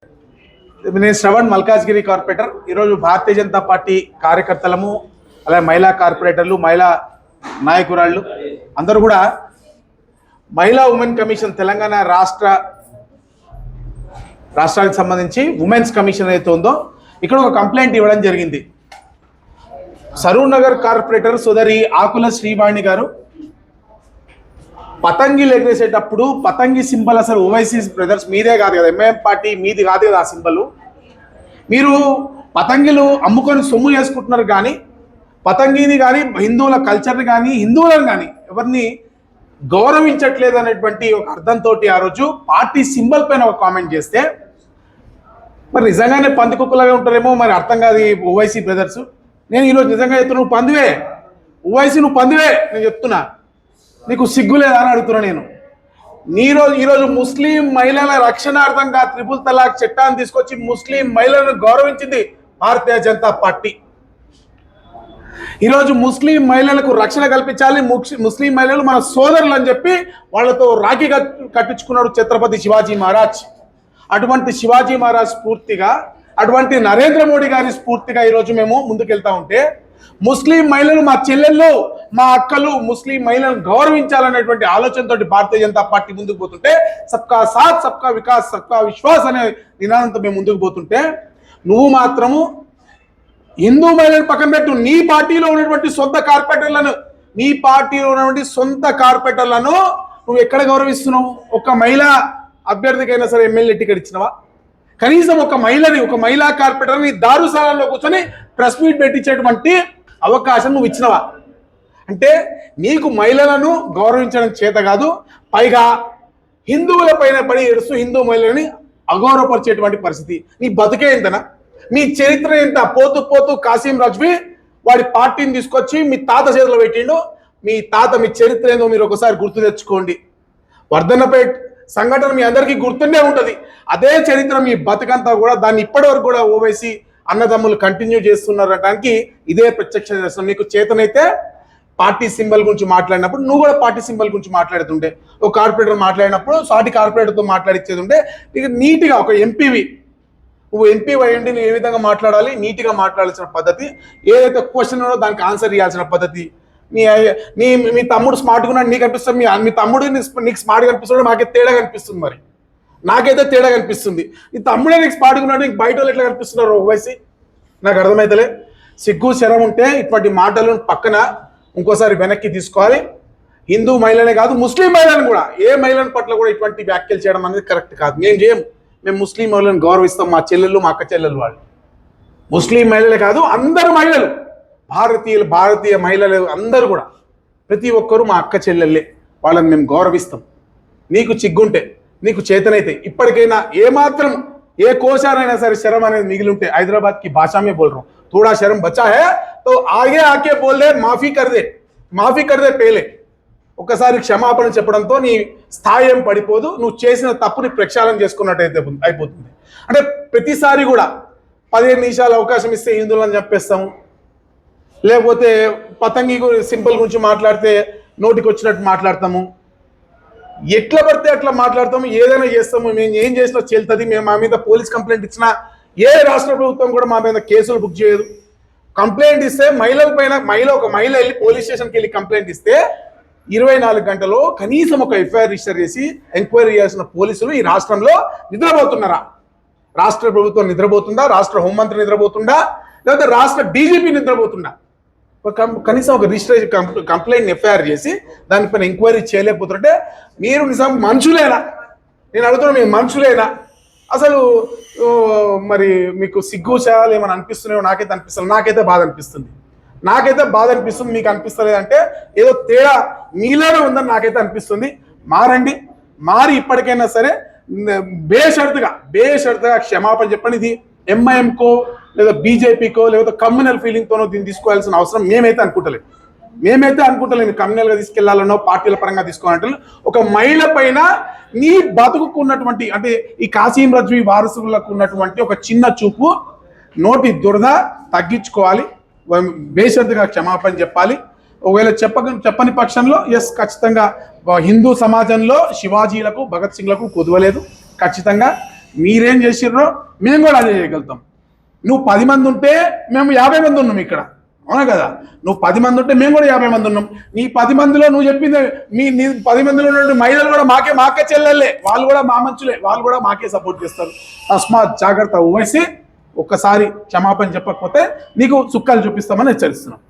నేను శ్రవణ్ మల్కాజ్గిరి కార్పొరేటర్. ఈరోజు భారతీయ జనతా పార్టీ కార్యకర్తలము, అలాగే మహిళా కార్పొరేటర్లు, మహిళా నాయకురాళ్ళు అందరూ కూడా మహిళా ఉమెన్ కమిషన్ తెలంగాణ రాష్ట్రానికి సంబంధించి ఉమెన్స్ కమిషన్ ఏదైతే ఉందో ఇక్కడ ఒక కంప్లైంట్ ఇవ్వడం జరిగింది. సరూర్ నగర్ కార్పొరేటర్ సోదరి ఆకుల శ్రీవాణి గారు పతంగిలు ఎగరేసేటప్పుడు పతంగి సింబల్ అసలు ఓవైసీ బ్రదర్స్ మీదే కాదు కదా, ఎంఐఎం పార్టీ మీది కాదు కదా ఆ సింబల్. మీరు పతంగిలు అమ్ముకొని సొమ్ము చేసుకుంటున్నారు కానీ పతంగిని కానీ హిందువుల కల్చర్ని కానీ హిందువులను కానీ ఎవరిని గౌరవించట్లేదు అనేటువంటి ఒక అర్థంతో ఆ రోజు పార్టీ సింబల్ పైన ఒక కామెంట్ చేస్తే మరి నిజంగానే పందికొక్కులాగా ఉంటారేమో మరి అర్థం కాదు ఓవైసీ బ్రదర్స్. నేను ఈరోజు నిజంగా చెప్తున్నా, నువ్వు పందివే ఓవైసీ, నువ్వు పందివే. నేను చెప్తున్నా, నీకు సిగ్గు లేదా అని అడుగుతున్నా నేను. ఈరోజు ముస్లిం మహిళల రక్షణార్థంగా త్రిపుల్ తలాక్ చట్టాన్ని తీసుకొచ్చి ముస్లిం మహిళలను గౌరవించింది భారతీయ జనతా పార్టీ. ఈరోజు ముస్లిం మహిళలకు రక్షణ కల్పించాలి, ముస్లిం మహిళలు మన సోదరులు అని చెప్పి వాళ్ళతో రాఖీ కట్టించుకున్నాడు ఛత్రపతి శివాజీ మహారాజ్. అటువంటి శివాజీ మహారాజ్ స్ఫూర్తిగా, అటువంటి నరేంద్ర మోడీ గారి స్ఫూర్తిగా ఈరోజు మేము ముందుకెళ్తా ఉంటే ముస్లిం మహిళలు మా చెల్లెళ్ళు, మా అక్కలు ముస్లిం మహిళలను గౌరవించాలనేటువంటి ఆలోచనతో భారతీయ జనతా పార్టీ ముందుకు పోతుంటే సబ్కా సాత్ సబ్కా వికాస్ సబ్కా విశ్వాస్ అనే నినాదంతో మేము ముందుకు పోతుంటే నువ్వు మాత్రము హిందూ మహిళలను పక్కన పెట్టు, నీ పార్టీలో ఉన్నటువంటి సొంత కార్పొరేటర్లను నువ్వు ఎక్కడ గౌరవిస్తున్నావు? ఒక మహిళా అభ్యర్థికైనా సరే ఎమ్మెల్యే టికెట్ ఇచ్చినవా? కనీసం ఒక మహిళా కార్పొరేటర్ని దారుశాలలో కూర్చొని ప్రెస్ మీట్ పెట్టించేటువంటి అవకాశం నువ్వు ఇచ్చినవా? అంటే నీకు మహిళలను గౌరవించడం చేత కాదు, పైగా హిందువుల పైన పడి ఏడుస్తూ హిందూ మహిళలని అగౌరవపరిచేటువంటి పరిస్థితి. నీ బతుకే ఎంతనా? మీ చరిత్ర ఎంత? పోతూ కాసిం రజ్వీ వాడి పార్టీని తీసుకొచ్చి మీ తాత చేతిలో పెట్టిండు. మీ చరిత్ర ఏందో మీరు ఒకసారి గుర్తు తెచ్చుకోండి. వర్ధన్నపేట్ సంఘటన మీ అందరికీ గుర్తుండే ఉంటుంది. అదే చరిత్ర మీ బతుకంతా కూడా దాన్ని ఇప్పటివరకు కూడా ఓవైసీ అన్నదమ్ములు కంటిన్యూ చేస్తున్నారనడానికి ఇదే ప్రత్యక్ష నిదర్శనం. నీకు చేతనైతే పార్టీ సింబల్ గురించి మాట్లాడినప్పుడు నువ్వు కూడా పార్టీ సింబల్ గురించి మాట్లాడుతుంటే, ఒక కార్పొరేటర్ మాట్లాడినప్పుడు సాటి కార్పొరేటర్తో మాట్లాడిచ్చేది ఉంటే ఇక నీట్గా ఒక ఎంపీవి, నువ్వు ఎంపీ అయ్యండి, నువ్వు ఏ విధంగా మాట్లాడాలి, నీట్గా మాట్లాడాల్సిన పద్ధతి, ఏదైతే క్వశ్చన్ ఉన్నదో దానికి ఆన్సర్ ఇవ్వాల్సిన పద్ధతి. మీ తమ్ముడు స్మార్ట్గా ఉన్నాడు నీకు అనిపిస్తుంది, మీ తమ్ముడు నీకు స్మార్ట్గా అనిపిస్తున్నాడు, నాకైతే తేడా కనిపిస్తుంది. మరి నాకైతే తేడా కనిపిస్తుంది. నీ తమ్ముడే నీకు స్మార్ట్గా ఉన్నాడు, నీకు బయట వాళ్ళు ఎట్లా కనిపిస్తున్నారు ఓవైసీ? నాకు అర్థమైతలే. సిగ్గు శరం ఉంటే ఇటువంటి మాటలను పక్కన ఇంకోసారి వెనక్కి తీసుకోవాలి. హిందూ మహిళనే కాదు, ముస్లిం మహిళలను కూడా, ఏ మహిళల పట్ల కూడా ఇటువంటి వ్యాఖ్యలు చేయడం అనేది కరెక్ట్ కాదు. మేము ముస్లిం మహిళలను గౌరవిస్తాం. మా చెల్లెళ్ళు, మా అక్క చెల్లెలు వాళ్ళు ముస్లిం మహిళలే కాదు, అందరు మహిళలు, భారతీయ మహిళలు అందరూ కూడా ప్రతి ఒక్కరూ మా అక్క చెల్లెళ్ళే, వాళ్ళని మేము గౌరవిస్తాం. నీకు చిగ్గుంటే, నీకు చేతనైతే ఇప్పటికైనా ఏమాత్రం ఏ కోశానైనా సరే శరం అనేది మిగిలి ఉంటే, హైదరాబాద్ కి భాషా మే బోల్ రहा हूं, थोड़ा शर्म बचा है तो आगे आके बोल दे, माफी कर दे पहले. ఒకసారి క్షమాపణ చెప్పడంతో నీ స్థాయి ఏం పడిపోదు, నువ్వు చేసిన తప్పుని ప్రక్షాళన చేసుకున్నట్టు అయిపోతుంది. అంటే ప్రతిసారి కూడా 15 నిమిషాలు అవకాశం ఇస్తే హిందువులను చంపేస్తాము, లేకపోతే పతంగి సింపుల్ గురించి మాట్లాడితే నోటికి వచ్చినట్టు మాట్లాడతాము, ఎట్లా పడితే అట్లా మాట్లాడతాము, ఏదైనా చేస్తాము. మేము ఏం చేసినా చెల్తుంది. మేము మా మీద పోలీస్ కంప్లైంట్ ఇచ్చినా ఏ రాష్ట్ర ప్రభుత్వం కూడా మా మీద కేసులు బుక్ చేయదు. కంప్లైంట్ ఇస్తే ఒక మహిళ వెళ్ళి పోలీస్ స్టేషన్కి వెళ్ళి కంప్లైంట్ ఇస్తే 24 గంటల్లో కనీసం ఒక ఎఫ్ఐఆర్ రిజిస్టర్ చేసి ఎంక్వైరీ చేయాల్సిన పోలీసులు ఈ రాష్ట్రంలో నిద్రపోతున్నారా? రాష్ట్ర ప్రభుత్వం నిద్రపోతుందా? రాష్ట్ర హోంమంత్రి నిద్రపోతుందా? లేకపోతే రాష్ట్ర డీజీపీ నిద్రపోతుందా? కనీసం ఒక రిజిస్ట్రేషన్ కంప్లైంట్ ఎఫ్ఐఆర్ చేసి దానిపైన ఎంక్వైరీ చేయలేకపోతుంటే మీరు నిజం మనుషులేనా? నేను అడుగుతున్నా, మీరు మనుషులేనా? అసలు మరి మీకు సిగ్గు చేయాలి ఏమైనా అనిపిస్తున్నాయో నాకైతే అనిపిస్తుంది. నాకైతే బాధ అనిపిస్తుంది. మీకు అనిపిస్తలేదంటే ఏదో తేడా మీలోనే ఉందని నాకైతే అనిపిస్తుంది. మారి ఇప్పటికైనా సరే బేషరతుగా క్షమాపణ చెప్పండి. ఇది ఎంఐఎంకో లేదా బీజేపీకో లేకపోతే కమ్యూనల్ ఫీలింగ్తోనో దీన్ని తీసుకోవాల్సిన అవసరం మేమైతే అనుకుంటలేము. కమ్యూనల్గా తీసుకెళ్లాలనో పార్టీల పరంగా తీసుకోవాలంటే ఒక మహిళ పైన నీ బతుకున్నటువంటి, అంటే ఈ కాసిం రజ్వీ వారసులకు ఉన్నటువంటి ఒక చిన్న చూపు, నోటి దురద తగ్గించుకోవాలి. బేషరతుగా క్షమాపణ చెప్పాలి. ఒకవేళ చెప్పని పక్షంలో ఖచ్చితంగా హిందూ సమాజంలో శివాజీలకు, భగత్ సింగ్లకు కుదవలేదు. ఖచ్చితంగా మీరేం చేసిర్రో మేము కూడా అదే చేయగలుగుతాం. నువ్వు 10 మంది ఉంటే మేము 50 మంది ఉన్నాం ఇక్కడ, అవునా కదా? నువ్వు 10 మంది ఉంటే మేము కూడా 50 మంది ఉన్నాం. నీ 10 మందిలో నువ్వు చెప్పింది నీ 10 మందిలో ఉన్న మహిళలు కూడా మాకే చెల్లెళ్ళే, వాళ్ళు కూడా మా మంచులే, వాళ్ళు కూడా మాకే సపోర్ట్ చేస్తారు. తస్మాత్ జాగ్రత్త. ఊవేసి ఒక్కసారి క్షమాపణ చెప్పకపోతే నీకు సుక్కలు చూపిస్తామని హెచ్చరిస్తున్నాం.